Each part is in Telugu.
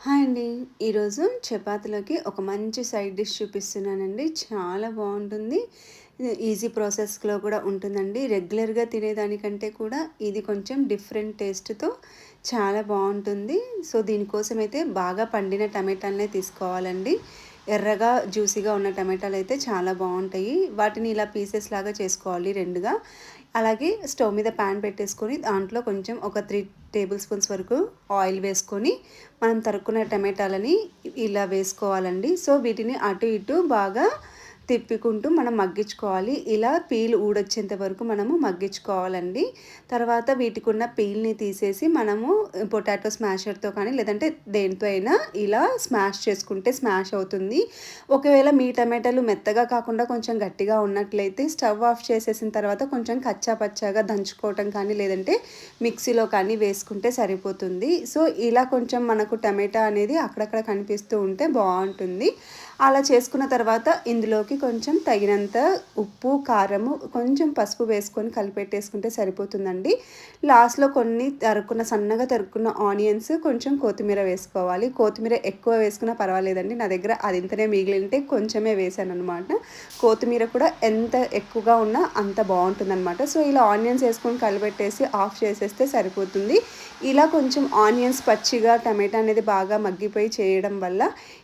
హాయ్ అండి. ఈరోజు చపాతీలోకి ఒక మంచి సైడ్ డిష్ చూపిస్తున్నానండి. చాలా బావుంటుంది. ఇది ఈజీ ప్రాసెస్‌లో కూడా ఉంటుందండి. రెగ్యులర్‌గా తినేదానికంటే కూడా ఇది కొంచెం డిఫరెంట్ టేస్ట్‌తో చాలా బావుంటుంది. సో, దీనికోసమైతే బాగా పండిన టమాటాలనే తీసుకోవాలండి. ఎర్రగా, జ్యూసీగా ఉన్న టమాటాలైతే చాలా బావుంటాయి. వాటిని ఇలా పీసెస్ లాగా చేసుకోవాలి రెండుగా. అలాగే స్టవ్ మీద పాన్ పెట్టేసుకొని దాంట్లో కొంచెం ఒక 3 టేబుల్ స్పూన్స్ వరకు ఆయిల్ వేసుకొని మనం తరుక్కున్న టమాటాలని ఇలా వేసుకోవాలండి. సో, వీటిని అటు ఇటు బాగా తిప్పుకుంటూ మనం మగ్గించుకోవాలి. ఇలా పీల్ ఊడొచ్చేంత వరకు మనము మగ్గించుకోవాలండి. తర్వాత వీటికున్న పీల్‌ని తీసేసి మనము పొటాటో స్మాషర్‌తో కానీ లేదంటే దేనితో అయినా ఇలా స్మాష్ చేసుకుంటే స్మాష్ అవుతుంది. ఒకవేళ మీ టమాటాలు మెత్తగా కాకుండా కొంచెం గట్టిగా ఉన్నట్లయితే స్టవ్ ఆఫ్ చేసేసిన తర్వాత కొంచెం కచ్చా పచ్చాగా దంచుకోవటం కానీ లేదంటే మిక్సీలో కానీ వేసుకుంటే సరిపోతుంది. సో, ఇలా కొంచెం మనకు టమాటా అనేది అక్కడక్కడ కనిపిస్తూ ఉంటే బావుంటుంది. అలా చేసుకున్న తర్వాత ఇందులోకి కొంచెం తగినంత ఉప్పు, కారము, కొంచెం పసుపు వేసుకొని కలిపెట్టేసుకుంటే సరిపోతుందండి. లాస్ట్‌లో కొన్ని సన్నగా తరుక్కున్న ఆనియన్స్, కొంచెం కొత్తిమీర వేసుకోవాలి. కొత్తిమీర ఎక్కువ వేసుకున్నా పర్వాలేదండి. నా దగ్గర అదింతనే మిగిలింటే కొంచెమే వేశాననమాట. కొత్తిమీర కూడా ఎంత ఎక్కువగా ఉన్నా అంత బావుంటుందనమాట. సో, ఇలా ఆనియన్స్ వేసుకొని కలిపెట్టేసి ఆఫ్ చేసేస్తే సరిపోతుంది. ఇలా కొంచెం ఆనియన్స్ పచ్చిగా టమాటా అనేది బాగా మగ్గిపోయి చేయడం వల్ల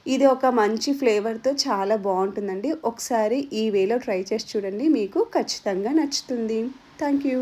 ఇది ఒక మంచి ఫ్లేవర్‌తో చాలా బావుంటుందండి. ఒకసారి ఈ వేలో ట్రై చేసి చూడండి. మీకు ఖచ్చితంగా నచ్చుతుంది. Thank you.